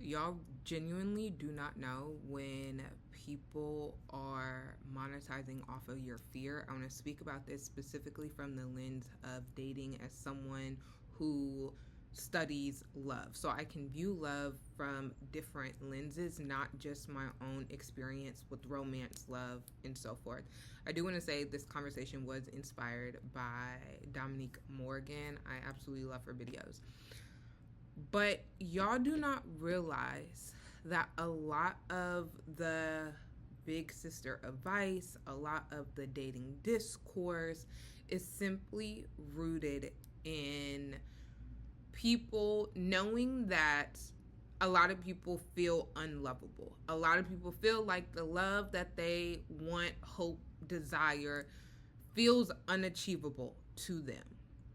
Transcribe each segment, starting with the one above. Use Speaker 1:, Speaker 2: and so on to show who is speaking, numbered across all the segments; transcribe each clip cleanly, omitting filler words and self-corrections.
Speaker 1: y'all genuinely do not know when people are monetizing off of your fear. I want to speak about this specifically from the lens of dating as someone who studies love. So I can view love from different lenses, not just my own experience with romance, love, and so forth. I do want to say this conversation was inspired by Dominique Morgan. I absolutely love her videos. But y'all do not realize that a lot of the big sister advice, a lot of the dating discourse is simply rooted in people knowing that a lot of people feel unlovable. A lot of people feel like the love that they want, hope, desire feels unachievable to them.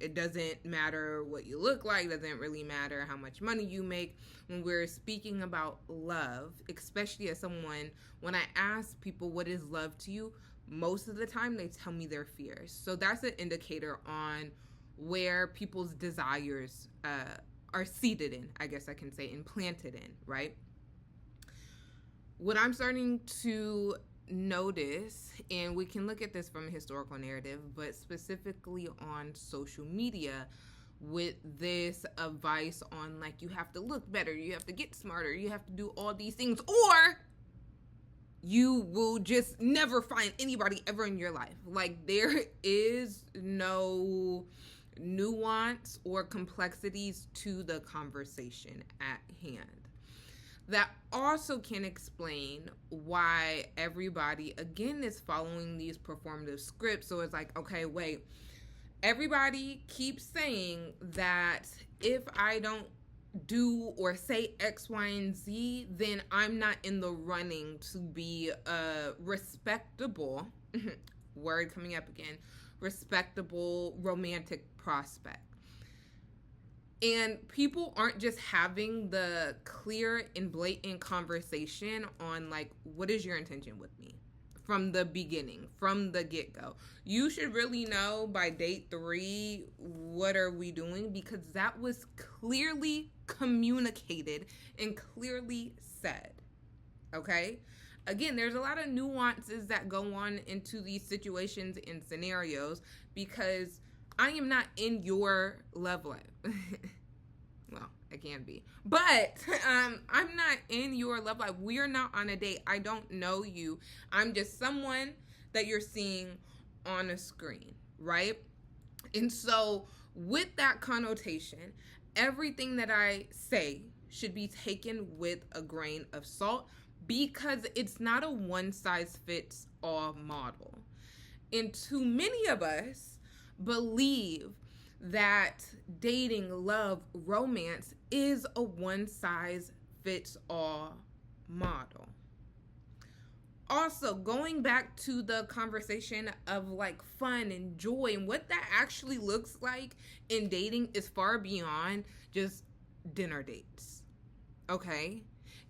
Speaker 1: It doesn't matter what you look like, doesn't really matter how much money you make. When we're speaking about love, especially as someone, when I ask people what is love to you, most of the time they tell me their fears. So that's an indicator on where people's desires are seated in, I guess I can say, implanted in, right? What I'm starting to notice, and we can look at this from a historical narrative, but specifically on social media, with this advice on like, you have to look better, you have to get smarter, you have to do all these things, or you will just never find anybody ever in your life. Like, there is no nuance or complexities to the conversation at hand. That also can explain why everybody, again, is following these performative scripts. So it's like, okay, wait, everybody keeps saying that if I don't do or say X, Y, and Z, then I'm not in the running to be a respectable, word coming up again, respectable romantic prospect. And people aren't just having the clear and blatant conversation on like, what is your intention with me from the beginning, from the get-go. You should really know by date 3, what are we doing? Because that was clearly communicated and clearly said, okay? Again, there's a lot of nuances that go on into these situations and scenarios because I am not in your love life. Well, I can be. But I'm not in your love life. We are not on a date. I don't know you. I'm just someone that you're seeing on a screen, right? And so with that connotation, everything that I say should be taken with a grain of salt because it's not a one-size-fits-all model. And too many of us believe that dating, love, romance is a one-size-fits-all model. Also, going back to the conversation of like fun and joy and what that actually looks like in dating is far beyond just dinner dates. Okay?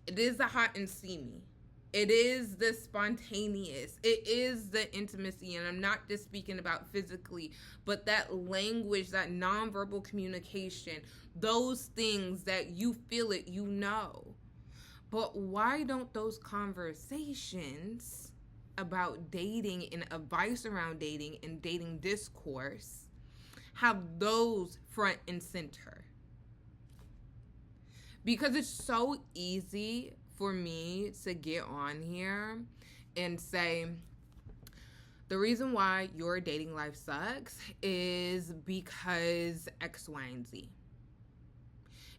Speaker 1: It is the hot and steamy. It is the spontaneous. It is the intimacy. And I'm not just speaking about physically, but that language, that nonverbal communication, those things that you feel it, you know. But why don't those conversations about dating and advice around dating and dating discourse have those front and center? Because it's so easy for me to get on here and say, the reason why your dating life sucks is because X, Y, and Z.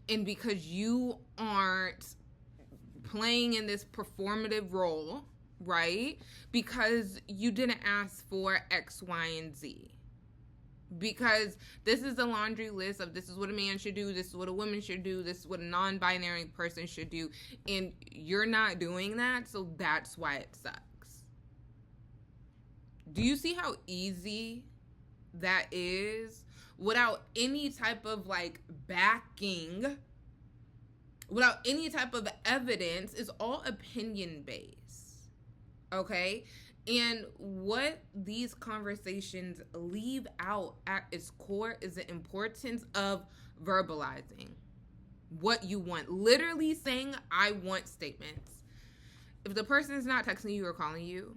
Speaker 1: And because you aren't playing in this performative role, right? Because you didn't ask for X, Y, and Z. Because this is a laundry list of this is what a man should do, this is what a woman should do, this is what a non-binary person should do, and you're not doing that, so that's why it sucks. Do you see how easy that is without any type of like backing, without any type of evidence? It's all opinion based, okay? And what these conversations leave out at its core is the importance of verbalizing. what you want. Literally saying I want statements. If the person is not texting you or calling you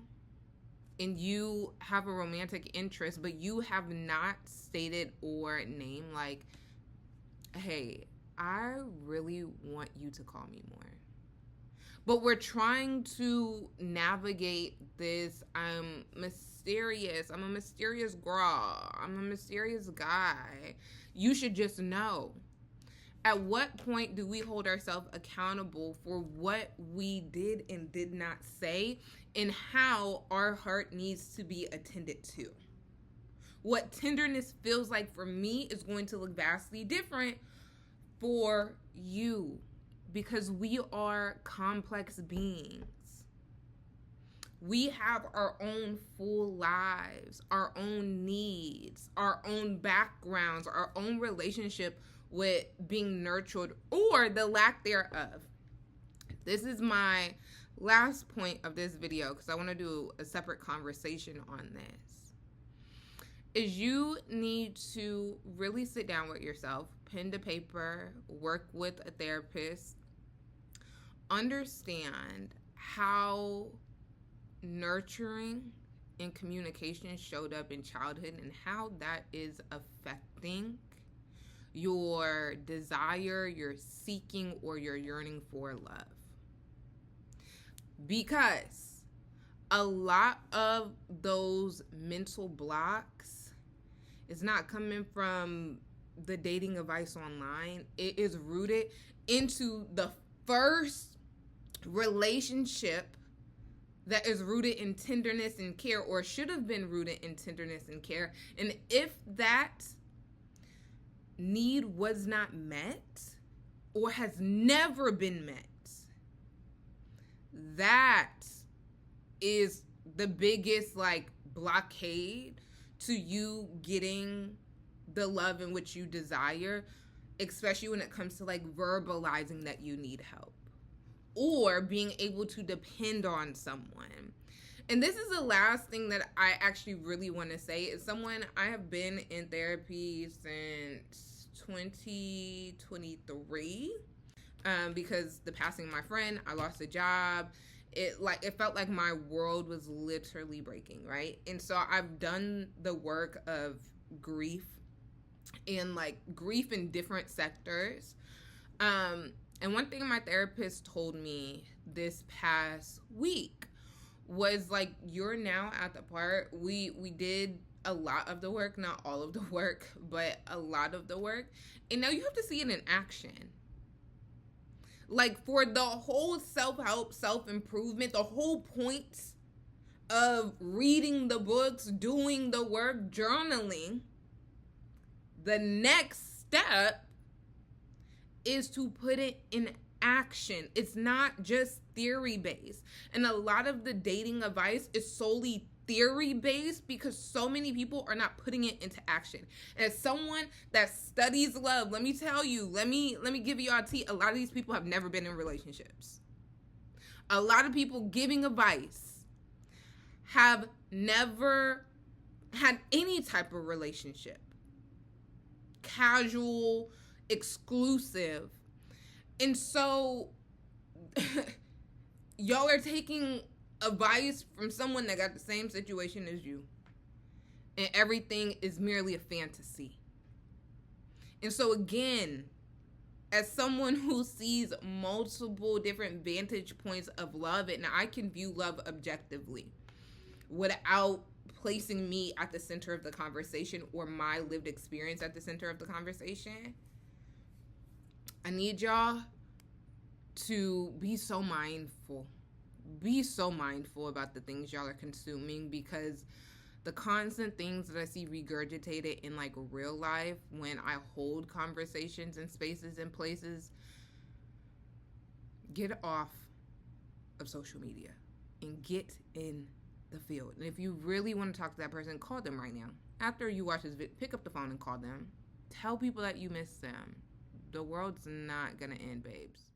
Speaker 1: and you have a romantic interest, but you have not stated or named like, hey, I really want you to call me more. But we're trying to navigate this, I'm mysterious. I'm a mysterious girl. I'm a mysterious guy. You should just know. At what point do we hold ourselves accountable for what we did and did not say and how our heart needs to be attended to? What tenderness feels like for me is going to look vastly different for you, because we are complex beings. We have our own full lives, our own needs, our own backgrounds, our own relationship with being nurtured or the lack thereof. This is my last point of this video because I want to do a separate conversation on this. Is you need to really sit down with yourself, pen to paper, work with a therapist, understand how nurturing and communication showed up in childhood and how that is affecting your desire, your seeking, or your yearning for love. Because a lot of those mental blocks is not coming from the dating advice online. It is rooted into the first relationship that is rooted in tenderness and care, or should have been rooted in tenderness and care. And if that need was not met or has never been met, that is the biggest blockade to you getting the love in which you desire, especially when it comes to verbalizing that you need help or being able to depend on someone. And this is the last thing that I actually really want to say. Is someone, I have been in therapy since 2023 because the passing of my friend, I lost a job. It felt like my world was literally breaking, right? And so I've done the work of grief and grief in different sectors. And one thing my therapist told me this past week was you're now at the part, we did a lot of the work, not all of the work, but a lot of the work, and now you have to see it in action. For the whole self-help, self-improvement, the whole point of reading the books, doing the work, journaling, the next step is to put it in action. It's not just theory based. And a lot of the dating advice is solely theory based because so many people are not putting it into action. And as someone that studies love, let me tell you, let me give you all tea. A lot of these people have never been in relationships. A lot of people giving advice have never had any type of relationship. Casual, exclusive. And so y'all are taking advice from someone that got the same situation as you, and everything is merely a fantasy. And so again, as someone who sees multiple different vantage points of love, and I can view love objectively without placing me at the center of the conversation or my lived experience at the center of the conversation, I need y'all to be so mindful. Be so mindful about the things y'all are consuming, because the constant things that I see regurgitated in real life when I hold conversations in spaces and places, get off of social media and get in the field. And if you really want to talk to that person, call them right now. After you watch this video, pick up the phone and call them. Tell people that you miss them. The world's not gonna end, babes.